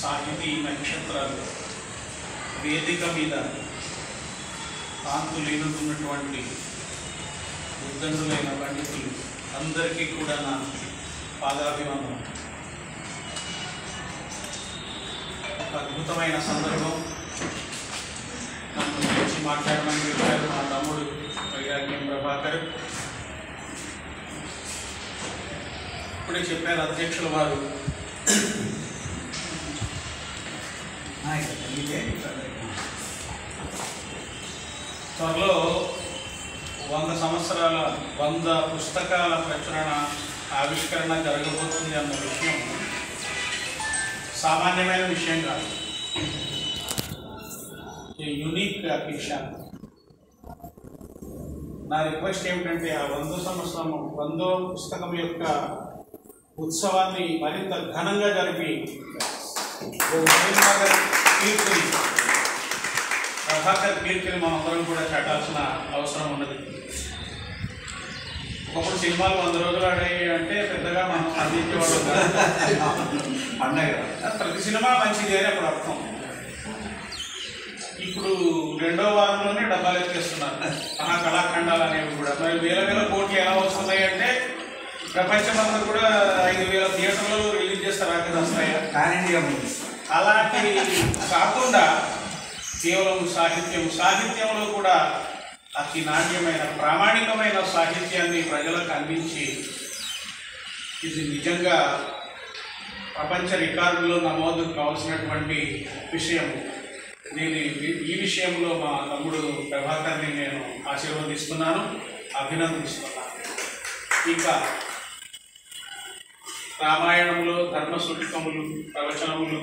సాహితీ నక్షత్రాలు వేదిక మీద కాంతులేనుతున్నటువంటి ఉద్దండులైన పండితులు అందరికీ కూడా నా పాదాభివందనం. ఒక అద్భుతమైన సందర్భం. నన్ను గురించి మాట్లాడమని చెప్పారు మా తమ్ముడు వైరాగ్యం ప్రభాకర్. ఇప్పుడే చెప్పారు అధ్యక్షుల వారు, త్వరలో 100 సంవత్సరాల 100 పుస్తకాల ప్రచురణ ఆవిష్కరణ జరగబోతుంది అన్న విషయం సామాన్యమైన విషయం కాదు. Unique occasion. నా రిక్వెస్ట్ ఏమిటంటే ఆ 100వ పుస్తకం యొక్క ఉత్సవాన్ని మరింత ఘనంగా జరిపి ప్రభాకర్ కీర్తిని మనందరం కూడా చాటాల్సిన అవసరం ఉన్నది. ఒకప్పుడు సినిమాలు 100 రోజులు ఆడాయి అంటే పెద్దగా మనం అందించేవాళ్ళు ప్రతి సినిమా మంచిది అని అప్పుడు అర్థం. ఇప్పుడు 2వ వారంలోనే డబ్బాలు ఎత్తేస్తున్నారు కళాఖండాలు అనేవి కూడా. మరి వేల కోట్లు ఎలా వస్తున్నాయి అంటే ప్రపంచమంతా కూడా 5,000 థియేటర్లలో రిలీజ్ చేస్తారు. ఆఖరి వస్తాయా? అలాంటి కాకుండా కేవలం సాహిత్యంలో కూడా అతి నాణ్యమైన ప్రామాణికమైన సాహిత్యాన్ని ప్రజలకు అందించి ఇది నిజంగా ప్రపంచ రికార్డులో నమోదు కావాల్సినటువంటి విషయం. ఈ విషయంలో మా తమ్ముడు ప్రభాకర్ని నేను ఆశీర్వదిస్తున్నాను, అభినందిస్తున్నాను. ఇక రామాయణంలో ధర్మ సూక్ష్మములు, ప్రవచనములు,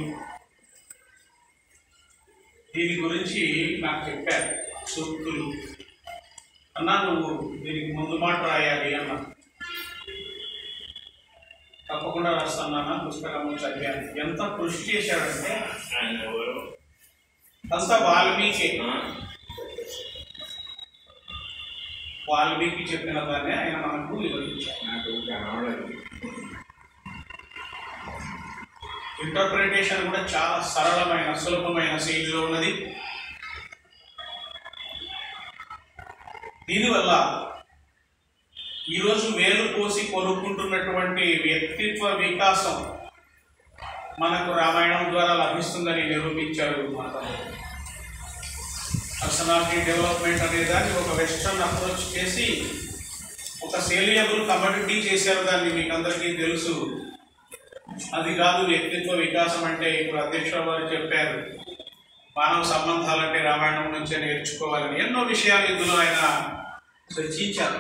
దీని గురించి నాకు చెప్పారు సూక్తులు. అన్నా నువ్వు దీనికి ముందు మాట రాయాలి అన్నా. తప్పకుండా రాస్తాను. పుస్తకము చదివాను. ఎంత కృషి చేశాడంటే అంతా వాల్మీకి చెప్పిన దాన్ని ఆయన మనకు వివరించారు. ఇంటర్ప్రిటేషన్ కూడా చాలా సరళమైన సులభమైన శైలిలో ఉన్నది. దీనివల్ల ఈరోజు వేలు పోసి కొనుక్కుంటున్నటువంటి వ్యక్తిత్వ వికాసం మనకు రామాయణం ద్వారా లభిస్తుందని నిరూపించారు మా తమ్ముడు. పర్సనాలిటీ డెవలప్మెంట్ అనే దాన్ని ఒక వెస్టర్న్ అప్రోచ్ చేసి ఒక సేలియబుల్ కమోడిటీ చేశారు. దాన్ని మీకు అందరికీ తెలుసు. అది కాదు వ్యక్తిత్వ వికాసం అంటే. ఇప్పుడు అధ్యక్షుల వారు చెప్పారు మానవ సంబంధాలంటే రామాయణం నుంచే నేర్చుకోవాలని. ఎన్నో విషయాలు ఇందులో ఆయన చర్చించారు.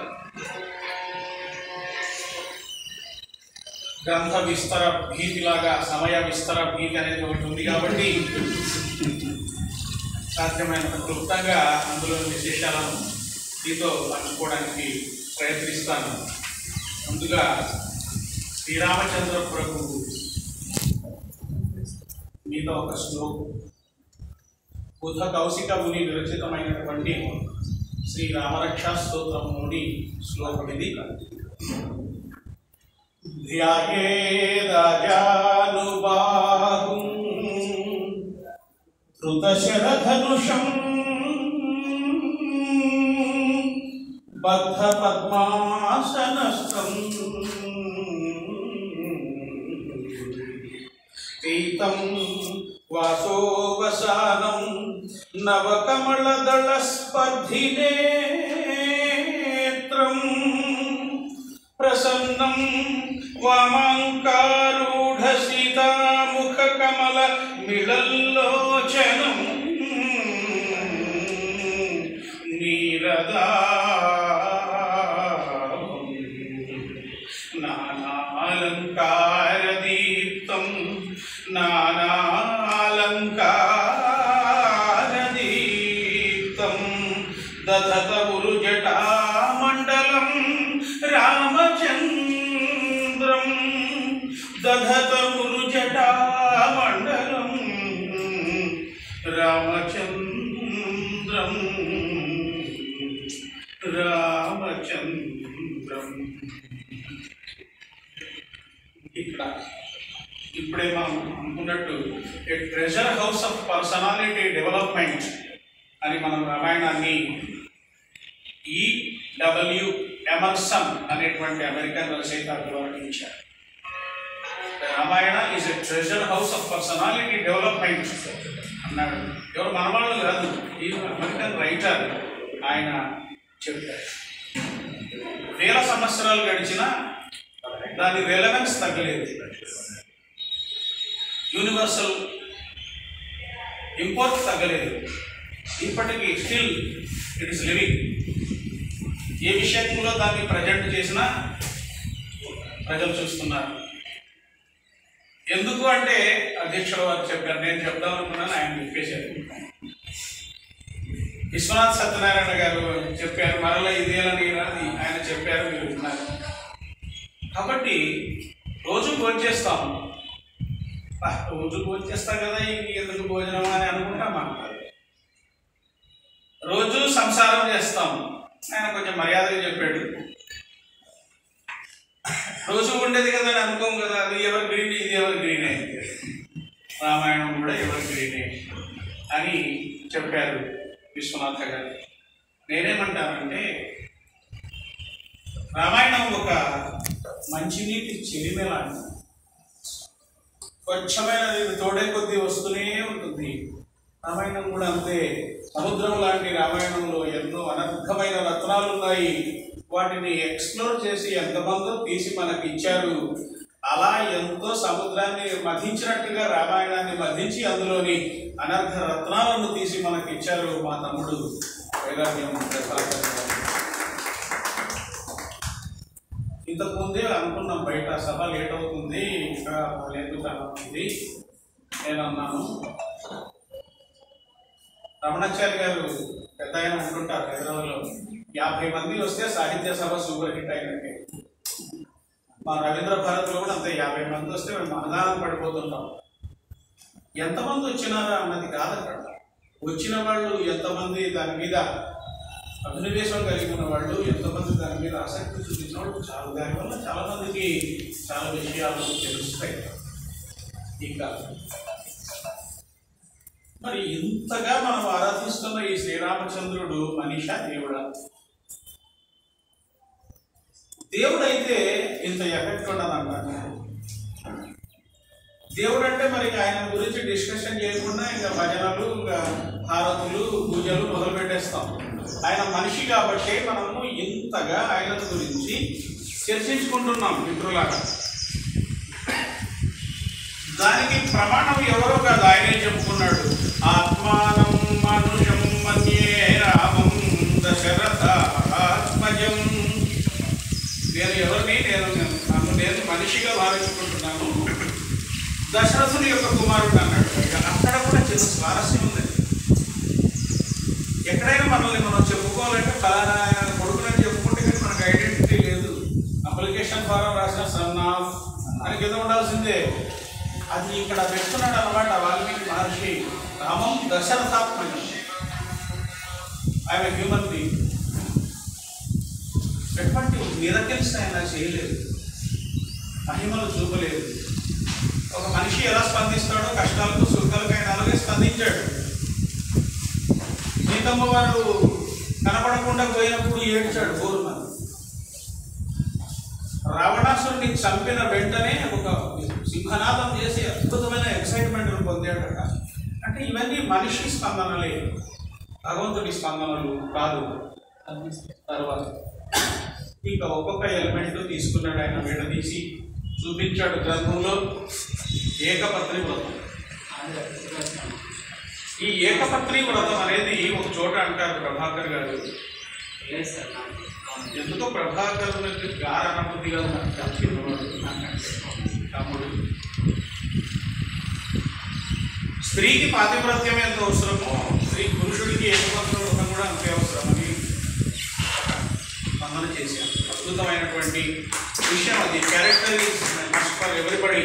గ్రంథ విస్తర భీతిలాగా సమయ విస్తర భీతి అనేది ఒకటి ఉంది కాబట్టి సాధ్యమైనంత క్లుప్తంగా అందులోని విశేషాలను మీతో పంచుకోవడానికి ప్రయత్నిస్తాను. ముందుగా శ్రీరామచంద్ర ప్రభువు మీద ఒక శ్లోకం, బుధ కౌశిక ముని విరచితమైనటువంటి శ్రీ రామరక్షా స్తోత్రం నుండి శ్లోకం ఇది. ధ్యాయేదాజానుబాహుం ధృతశరధనుషం బద్ధ పద్మాసనస్థం పీతం వాసోవసానం నవకమలదళస్పర్ధినేత్రం ప్రసన్నం వామాంకారూఢ సీతాముఖకమల మిళల్లోచనం నీరదాభం నానాలంకారదీప్తం నానాలంకారదీప్తం దధత ఉరుజటామండలం రామచంద్రం దధత ఉరుజటామండలం రామచంద్రం రామచంద్రం. ఇక్కడ ఇప్పుడే మనం అనుకున్నట్టు a treasure house of personality development అని మనం రామాయణాన్ని E.W. ఎమర్సన్ అనేటువంటి అమెరికన్ రచయిత అభివర్ణించారు. Ramayana is a treasure house of personality development అన్నాడు. ఎవరు మనవాళ్ళు కాదు, ఈ అమెరికన్ రైటర్ ఆయన చెప్పారు. వేల సంవత్సరాలు గడిచినా దాని రెలవెన్స్ తగ్గలేదు. యూనివర్సల్ ఇంపార్ట్ తగ్గలేదు. ఇప్పటికీ స్టిల్ ఇట్ ఈస్ లివింగ్. ఏ విషయంలో దాన్ని ప్రజెంట్ చేసినా ప్రజలు చూస్తున్నారు. ఎందుకు అంటే అధ్యక్షుల వారు చెప్పారు, నేను చెప్దాం అనుకున్నాను, ఆయన చెప్పేశారు. విశ్వనాథ్ సత్యనారాయణ గారు చెప్పారు, మరలా ఇదేలని రాని ఆయన చెప్పారు, మీరు విన్నారు. కాబట్టి రోజు భోజనం చేస్తాం, రోజు భోజనం చేస్తాం కదా, ఎందుకు భోజనం అని అనుకుంటాం. రోజు సంసారం చేస్తాం, ఆయన కొంచెం మర్యాదగా చెప్పాడు. రోజు ఉండేది కదా అని అనుకోం కదా, అది ఎవరి గ్రీన్, ఇది ఎవరి గ్రీన్ అయింది. రామాయణం కూడా ఎవరి గ్రీనే అని చెప్పారు విశ్వనాథ గారు. నేనేమంటానంటే రామాయణం ఒక మంచినీటి చెలిమె లాంటి స్వచ్ఛమైన తోడే కొద్దీ వస్తూనే ఉంటుంది. రామాయణం కూడా అంతే. సముద్రం లాంటి రామాయణంలో ఎన్నో అనర్థమైన రత్నాలు ఉన్నాయి. వాటిని ఎక్స్ప్లోర్ చేసి ఎంతమందో తీసి మనకి ఇచ్చారు. అలా ఎంతో సముద్రాన్ని మధించినట్టుగా రామాయణాన్ని మధించి అందులోని అనర్థ రత్నాలను తీసి మనకి ఇచ్చారు మా తమ్ముడు వైరాగ్యం. ఇంతకుముందే అనుకున్నాం, బయట సభ లేట్ అవుతుంది, ఇక్కడ ఎందుకు అన్నది నేను అన్నాను. రమణాచార్య గారు పెద్ద ఆయన అనుకుంటారు, హైదరాబాద్లో 50 మంది వస్తే సాహిత్య సభ సూపర్ హిట్ అయినట్టే. మా రవీంద్ర భారత్లో కూడా అంతే, 50 మంది వస్తే మేము అన్నదానం పడిపోతుంటాం. ఎంతమంది వచ్చినారా అన్నది కాదు అక్కడ. వచ్చిన వాళ్ళు ఎంతమంది దాని మీద అభినవేశం కలిగి ఉన్న వాళ్ళు, ఎంతమంది దాని మీద ఆసక్తి చూపించిన వాళ్ళు చాలు. దానివల్ల చాలామందికి చాలా విషయాలు తెలుస్తాయి. ఇంకా మరి ఇంతగా మనం ఆరాధిస్తున్న ఈ శ్రీరామచంద్రుడు మనిషా దేవుడా? దేవుడైతే ఇంత ఎఫెక్ట్ ఉండదంటారు. దేవుడు అంటే మరి ఆయన గురించి డిస్కషన్ చేయకుండా ఇంకా భజనలు, ఇంకా హారతులు, పూజలు మొదలు పెట్టేస్తాం. ఆయన మనిషి కాబట్టి మనము ఇంతగా ఆయన గురించి చర్చించుకుంటున్నాం మిత్రులాగా. దానికి ప్రమాణం ఎవరో కాదు, ఆయనే చెప్పుకున్నాడు. ఆత్మానం మనుషం మన్యే రామం దశరథాత్మజం. నేను ఎవరిని, నేను మనిషిగా భావించుకుంటున్నాను, దశరథుని యొక్క కుమారుడు అన్నాడు. అక్కడ కూడా చిన్న స్వారస్యం ఉంది. ఎక్కడైనా మనల్ని మనం చెప్పుకోవాలంటే ఫలానా కొడుకులని చెప్పుకుంటే కానీ మనకు ఐడెంటిటీ లేదు. అప్లికేషన్ ఫారం రాసిన సన్నా అని కింద ఉండాల్సిందే. అది ఇక్కడ పెట్టుకున్నాడు అన్నమాట వాల్మీకి మహర్షి. రామం దశరథాత్మజం. ఆయన హ్యూమన్ బీయింగ్. ఎటువంటి మిరకిల్స్ ఆయన చేయలేదు, మహిమలు చూపలేదు. ఒక మనిషి ఎలా స్పందిస్తాడో కష్టాలకు సుఖాలకు ఆయన అలాగే స్పందించాడు. సీతమ్మ వారు కనపడకుండా పోయినప్పుడు ఏడ్చాడు గోరుమని. రావణాసురుని చంపిన వెంటనే ఒక సింహనాదం చేసి అద్భుతమైన ఎక్సైట్మెంట్ పొందాడట. అంటే ఇవన్నీ మనిషి స్పందనలే, భగవంతుడి స్పందనలు కాదు. తర్వాత ఇక ఒక్కొక్క ఎలిమెంట్ తీసుకున్నాడు ఆయన, విడదీసి చూపించాడు గ్రంథంలో. ఏకపత్రి వ్రతం. ఈ ఏకపత్రి వ్రతం అనేది ఒక చోట అంటారు ప్రభాకర్ గారు. ఎందుకో ప్రభాకర్ గారనుభూతిగా తమ్ముడు. స్త్రీకి పాతివ్రత్యం ఎంత అవసరమో స్త్రీ పురుషుడికి ఏకపత్ర వ్రతం కూడా అంతే అవసరమని స్పందన చేశాను. అద్భుతమైనటువంటి విషయం అది. Character is must for everybody.